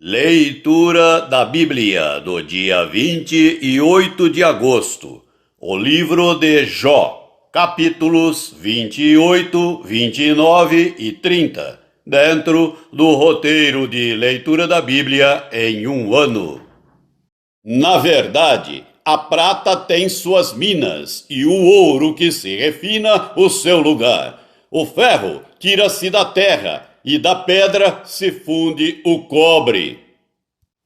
Leitura da Bíblia do dia 28 de agosto. O livro de Jó, capítulos 28, 29 e 30, dentro do roteiro de leitura da Bíblia em um ano. Na verdade, a prata tem suas minas e o ouro que se refina o seu lugar. O ferro tira-se da terra e da pedra se funde o cobre.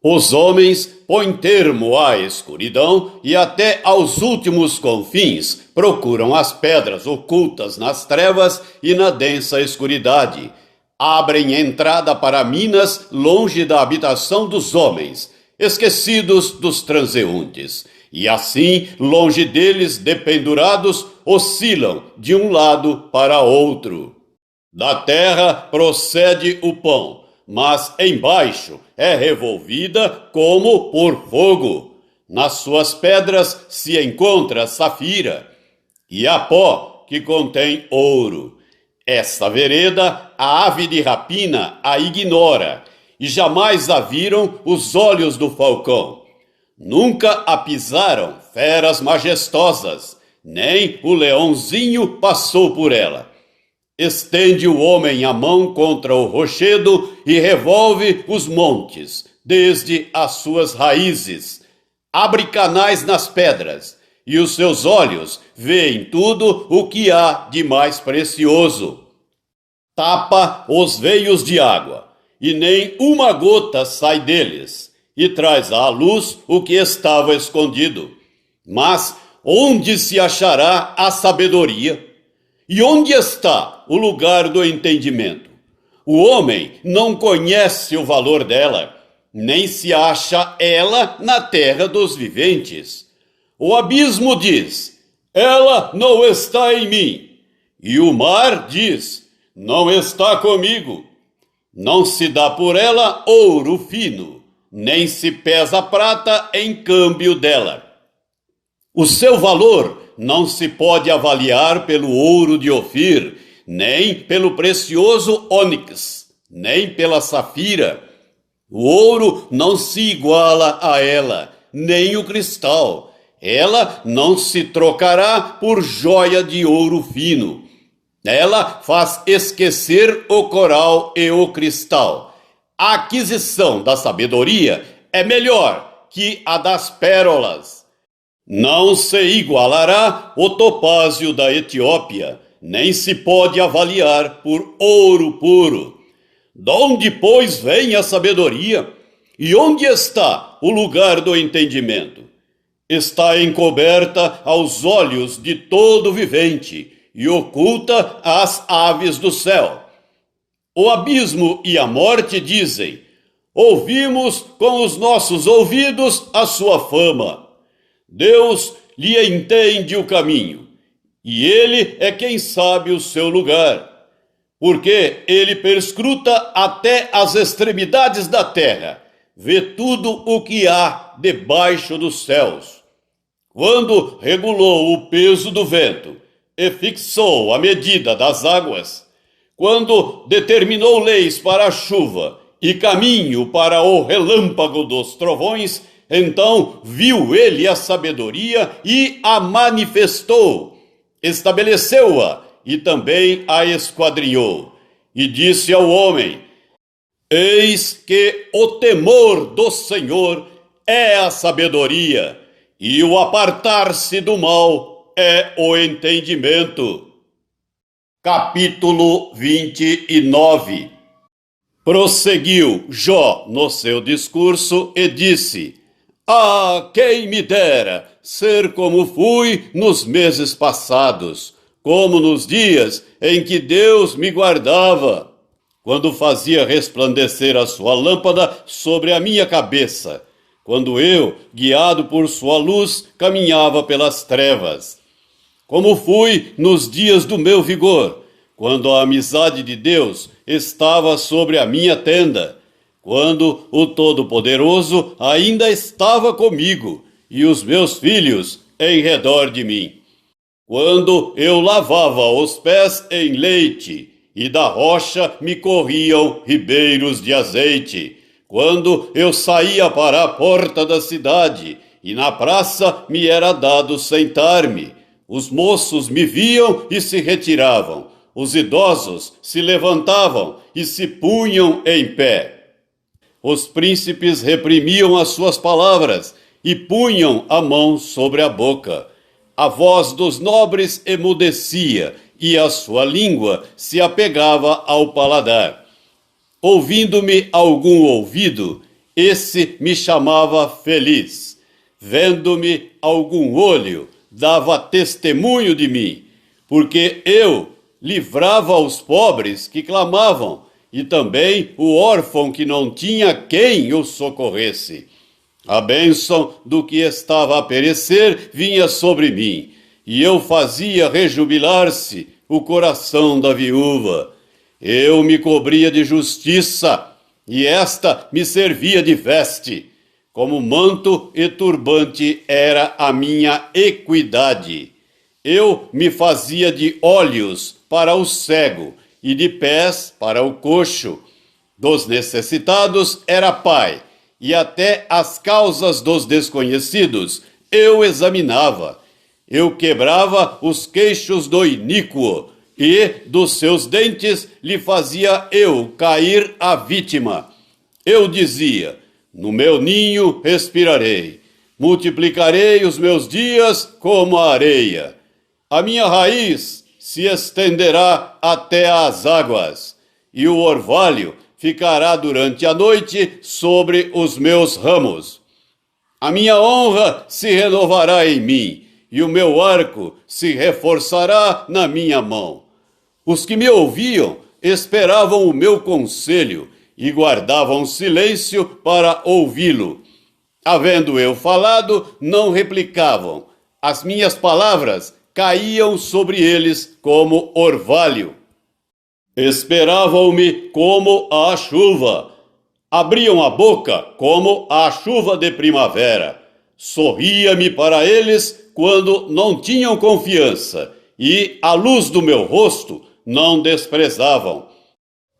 Os homens põem termo à escuridão e até aos últimos confins procuram as pedras ocultas nas trevas e na densa escuridade. Abrem entrada para minas longe da habitação dos homens, esquecidos dos transeuntes. E assim, longe deles dependurados, oscilam de um lado para outro. Da terra procede o pão, mas embaixo é revolvida como por fogo. Nas suas pedras se encontra safira, e há pó que contém ouro. Esta vereda a ave de rapina a ignora, e jamais a viram os olhos do falcão. Nunca a pisaram feras majestosas, nem o leãozinho passou por ela. Estende o homem a mão contra o rochedo e revolve os montes, desde as suas raízes. Abre canais nas pedras, e os seus olhos veem tudo o que há de mais precioso. Tapa os veios de água, e nem uma gota sai deles, e traz à luz o que estava escondido. Mas onde se achará a sabedoria? E onde está o lugar do entendimento? O homem não conhece o valor dela, nem se acha ela na terra dos viventes. O abismo diz: ela não está em mim. E o mar diz: não está comigo. Não se dá por ela ouro fino, nem se pesa prata em câmbio dela. O seu valor não se pode avaliar pelo ouro de Ofir, nem pelo precioso ônix, nem pela safira. O ouro não se iguala a ela, nem o cristal. Ela não se trocará por joia de ouro fino. Ela faz esquecer o coral e o cristal. A aquisição da sabedoria é melhor que a das pérolas. Não se igualará o topázio da Etiópia, nem se pode avaliar por ouro puro. Donde, pois, vem a sabedoria? E onde está o lugar do entendimento? Está encoberta aos olhos de todo vivente e oculta às aves do céu. O abismo e a morte dizem: ouvimos com os nossos ouvidos a sua fama. Deus lhe entende o caminho, e ele é quem sabe o seu lugar, porque ele perscruta até as extremidades da terra, vê tudo o que há debaixo dos céus. Quando regulou o peso do vento e fixou a medida das águas, quando determinou leis para a chuva e caminho para o relâmpago dos trovões, então viu ele a sabedoria e a manifestou, estabeleceu-a e também a esquadrinhou. E disse ao homem: eis que o temor do Senhor é a sabedoria, e o apartar-se do mal é o entendimento. Capítulo 29. Prosseguiu Jó no seu discurso e disse: ah, quem me dera ser como fui nos meses passados, como nos dias em que Deus me guardava, quando fazia resplandecer a sua lâmpada sobre a minha cabeça, quando eu, guiado por sua luz, caminhava pelas trevas. Como fui nos dias do meu vigor, quando a amizade de Deus estava sobre a minha tenda, quando o Todo-Poderoso ainda estava comigo e os meus filhos em redor de mim. Quando eu lavava os pés em leite e da rocha me corriam ribeiros de azeite, quando eu saía para a porta da cidade, e na praça me era dado sentar-me. Os moços me viam e se retiravam, os idosos se levantavam e se punham em pé. Os príncipes reprimiam as suas palavras e punham a mão sobre a boca. A voz dos nobres emudecia e a sua língua se apegava ao paladar. Ouvindo-me algum ouvido, esse me chamava feliz. Vendo-me algum olho, dava testemunho de mim, porque eu livrava os pobres que clamavam, e também o órfão que não tinha quem o socorresse. A bênção do que estava a perecer vinha sobre mim, e eu fazia rejubilar-se o coração da viúva. Eu me cobria de justiça, e esta me servia de veste. Como manto e turbante era a minha equidade. Eu me fazia de olhos para o cego e de pés para o coxo. Dos necessitados era pai, e até as causas dos desconhecidos eu examinava. Eu quebrava os queixos do iníquo, e dos seus dentes lhe fazia eu cair a vítima. Eu dizia: no meu ninho respirarei, multiplicarei os meus dias como a areia. A minha raiz se estenderá até às águas, e o orvalho ficará durante a noite sobre os meus ramos. A minha honra se renovará em mim, e o meu arco se reforçará na minha mão. Os que me ouviam esperavam o meu conselho, e guardavam silêncio para ouvi-lo. Havendo eu falado, não replicavam. As minhas palavras caíam sobre eles como orvalho. Esperavam-me como a chuva. Abriam a boca como a chuva de primavera. Sorria-me para eles quando não tinham confiança, e a luz do meu rosto não desprezavam.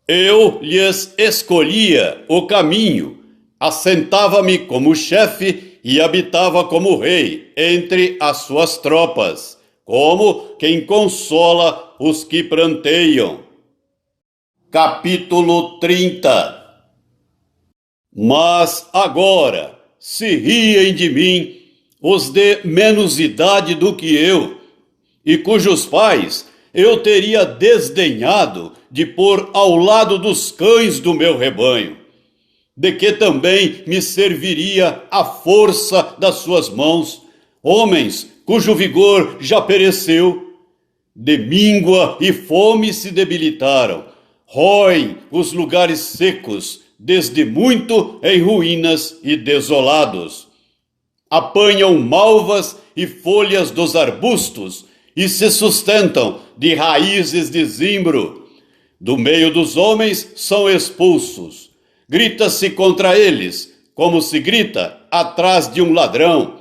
Eu lhes escolhia o caminho, assentava-me como chefe e habitava como rei entre as suas tropas, como quem consola os que pranteiam. Capítulo 30. Mas agora se riem de mim os de menos idade do que eu, e cujos pais eu teria desdenhado de pôr ao lado dos cães do meu rebanho, de que também me serviria a força das suas mãos, homens cujo vigor já pereceu. De míngua e fome se debilitaram, roem os lugares secos, desde muito em ruínas e desolados. Apanham malvas e folhas dos arbustos, e se sustentam de raízes de zimbro. Do meio dos homens são expulsos. Grita-se contra eles, como se grita atrás de um ladrão.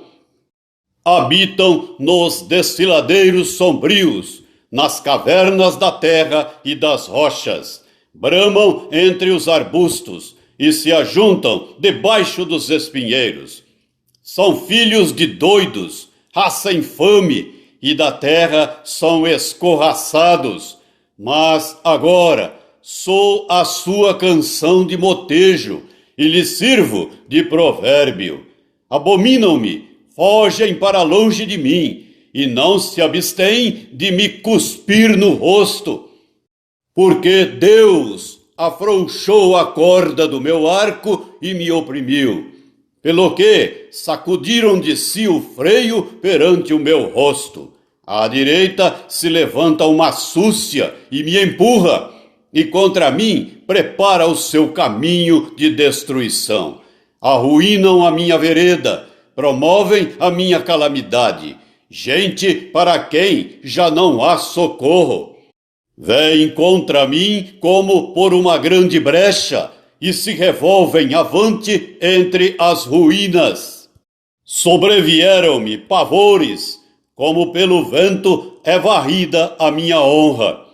Habitam nos desfiladeiros sombrios, nas cavernas da terra e das rochas. Bramam entre os arbustos e se ajuntam debaixo dos espinheiros. São filhos de doidos, raça infame, e da terra são escorraçados. Mas agora sou a sua canção de motejo e lhes sirvo de provérbio. Abominam-me, fogem para longe de mim e não se abstêm de me cuspir no rosto. Porque Deus afrouxou a corda do meu arco e me oprimiu, pelo que sacudiram de si o freio perante o meu rosto. À direita se levanta uma súcia e me empurra, e contra mim prepara o seu caminho de destruição. Arruinam a minha vereda, promovem a minha calamidade, gente para quem já não há socorro. Vêm contra mim como por uma grande brecha, e se revolvem avante entre as ruínas. Sobrevieram-me pavores, como pelo vento é varrida a minha honra.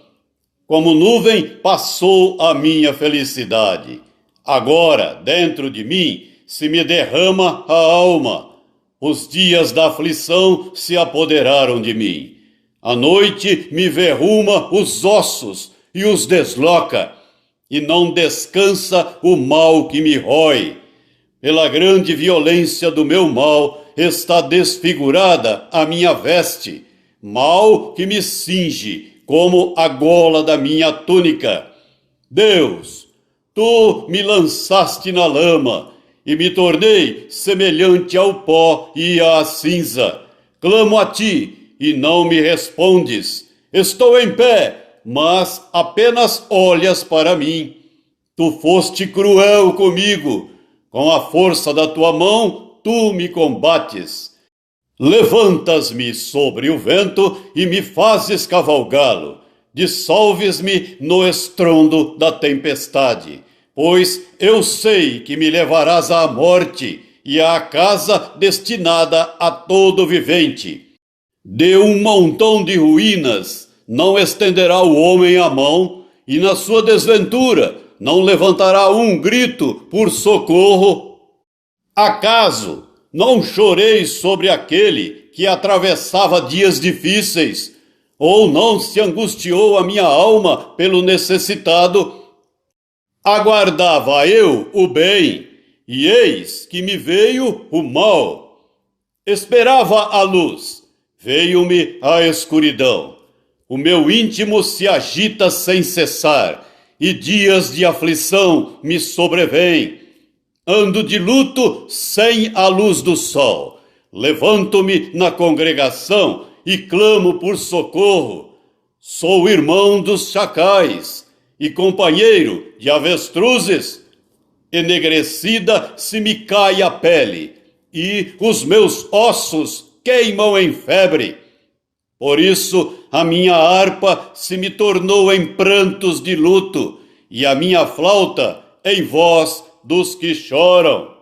Como nuvem passou a minha felicidade. Agora, dentro de mim, se me derrama a alma. Os dias da aflição se apoderaram de mim. A noite me verruma os ossos e os desloca, e não descansa o mal que me rói. Pela grande violência do meu mal está desfigurada a minha veste, mal que me cinge como a gola da minha túnica. Deus, tu me lançaste na lama e me tornei semelhante ao pó e à cinza. Clamo a ti e não me respondes. Estou em pé, mas apenas olhas para mim. Tu foste cruel comigo. Com a força da tua mão, tu me combates. Levantas-me sobre o vento e me fazes cavalgá-lo. Dissolves-me no estrondo da tempestade, pois eu sei que me levarás à morte e à casa destinada a todo vivente. De um montão de ruínas não estenderá o homem a mão, e na sua desventura não levantará um grito por socorro. Acaso não chorei sobre aquele que atravessava dias difíceis, ou não se angustiou a minha alma pelo necessitado? Aguardava eu o bem, e eis que me veio o mal. Esperava a luz, veio-me a escuridão. O meu íntimo se agita sem cessar, e dias de aflição me sobrevêm. Ando de luto sem a luz do sol. Levanto-me na congregação e clamo por socorro. Sou irmão dos chacais e companheiro de avestruzes. Enegrecida se me cai a pele, e os meus ossos queimam em febre. Por isso a minha harpa se me tornou em prantos de luto, e a minha flauta em voz dos que choram.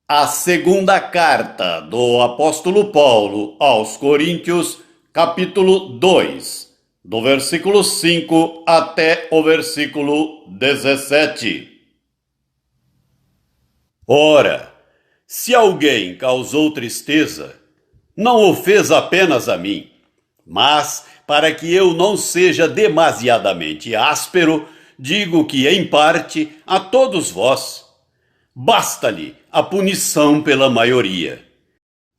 A segunda carta do apóstolo Paulo aos Coríntios, capítulo 2, do versículo 5 até o versículo 17. Ora, se alguém causou tristeza, não o fez apenas a mim, mas para que eu não seja demasiadamente áspero, digo que, em parte, a todos vós. Basta-lhe a punição pela maioria.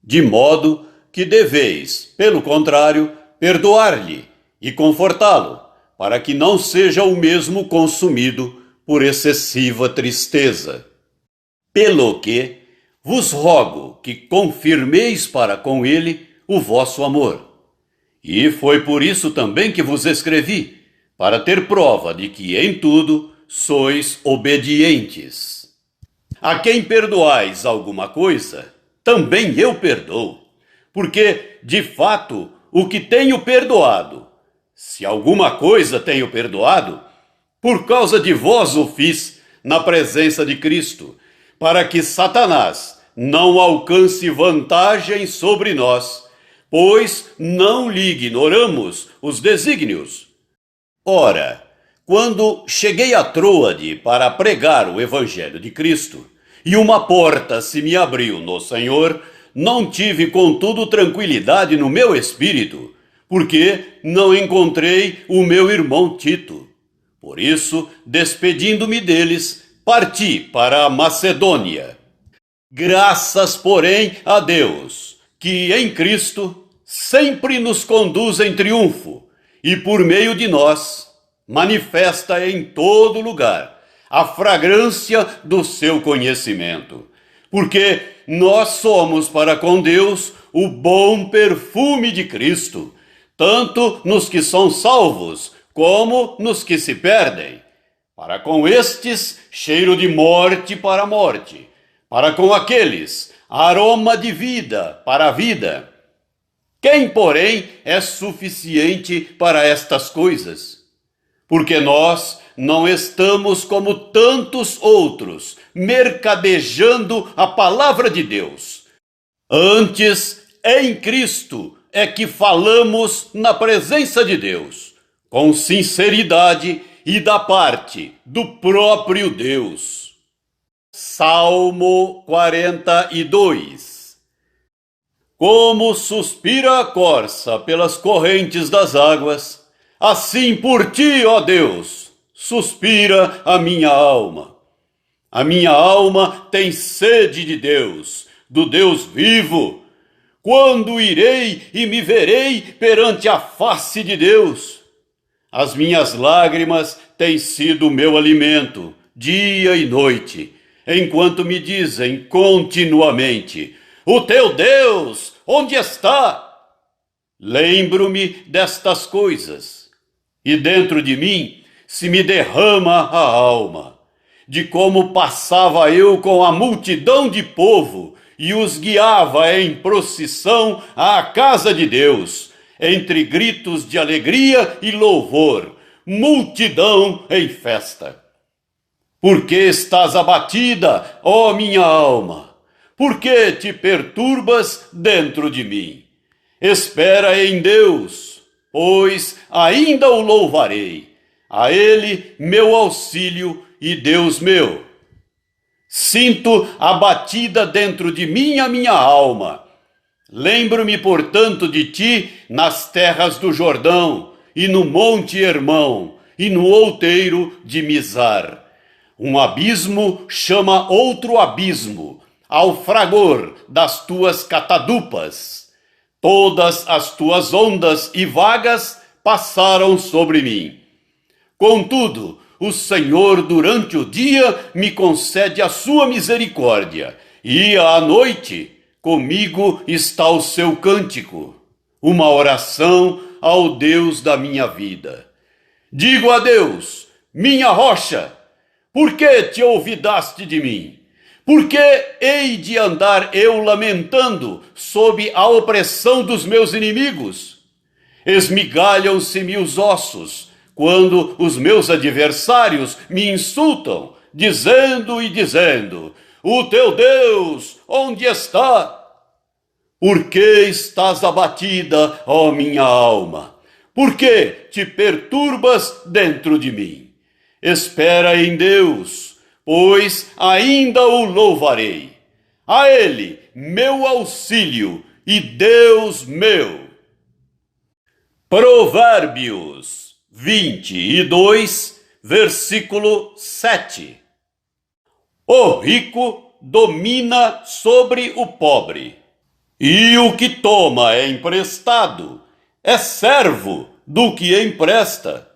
De modo que deveis, pelo contrário, perdoar-lhe e confortá-lo, para que não seja o mesmo consumido por excessiva tristeza. Pelo que vos rogo que confirmeis para com ele o vosso amor. E foi por isso também que vos escrevi, para ter prova de que em tudo sois obedientes. A quem perdoais alguma coisa, também eu perdoo, porque, de fato, o que tenho perdoado, se alguma coisa tenho perdoado, por causa de vós o fiz na presença de Cristo, para que Satanás não alcance vantagem sobre nós, pois não lhe ignoramos os desígnios. Ora, quando cheguei a Troade para pregar o Evangelho de Cristo, e uma porta se me abriu no Senhor, não tive, contudo, tranquilidade no meu espírito, porque não encontrei o meu irmão Tito. Por isso, despedindo-me deles, parti para a Macedônia. Graças, porém, a Deus, que em Cristo sempre nos conduz em triunfo, e por meio de nós manifesta em todo lugar a fragrância do seu conhecimento, porque nós somos para com Deus o bom perfume de Cristo, tanto nos que são salvos como nos que se perdem. Para com estes, cheiro de morte para a morte, para com aqueles, aroma de vida para a vida. Quem, porém, é suficiente para estas coisas? Porque nós não estamos como tantos outros, mercadejando a palavra de Deus. Antes, em Cristo, é que falamos na presença de Deus, com sinceridade e da parte do próprio Deus. Salmo 42. Como suspira a corça pelas correntes das águas, assim por ti, ó Deus, suspira a minha alma. A minha alma tem sede de Deus, do Deus vivo. Quando irei e me verei perante a face de Deus? As minhas lágrimas têm sido o meu alimento, dia e noite, enquanto me dizem continuamente: o teu Deus, onde está? Lembro-me destas coisas, e dentro de mim se me derrama a alma, de como passava eu com a multidão de povo e os guiava em procissão à casa de Deus, entre gritos de alegria e louvor, multidão em festa. Por que estás abatida, ó minha alma? Por que te perturbas dentro de mim? Espera em Deus, pois ainda o louvarei, a Ele meu auxílio e Deus meu. Sinto abatida dentro de mim a minha alma. Lembro-me, portanto, de ti nas terras do Jordão, e no monte Hermão, e no outeiro de Mizar. Um abismo chama outro abismo, ao fragor das tuas catadupas. Todas as tuas ondas e vagas passaram sobre mim. Contudo, o Senhor durante o dia me concede a sua misericórdia, e à noite comigo está o seu cântico, uma oração ao Deus da minha vida. Digo a Deus, minha rocha, por que te olvidaste de mim? Por que hei de andar eu lamentando sob a opressão dos meus inimigos? Esmigalham-se-me os ossos, quando os meus adversários me insultam, dizendo e dizendo: o teu Deus, onde está? Por que estás abatida, ó minha alma? Por que te perturbas dentro de mim? Espera em Deus, pois ainda o louvarei. A Ele, meu auxílio e Deus meu. Provérbios 22, versículo 7. O rico domina sobre o pobre, e o que toma emprestado é servo do que empresta.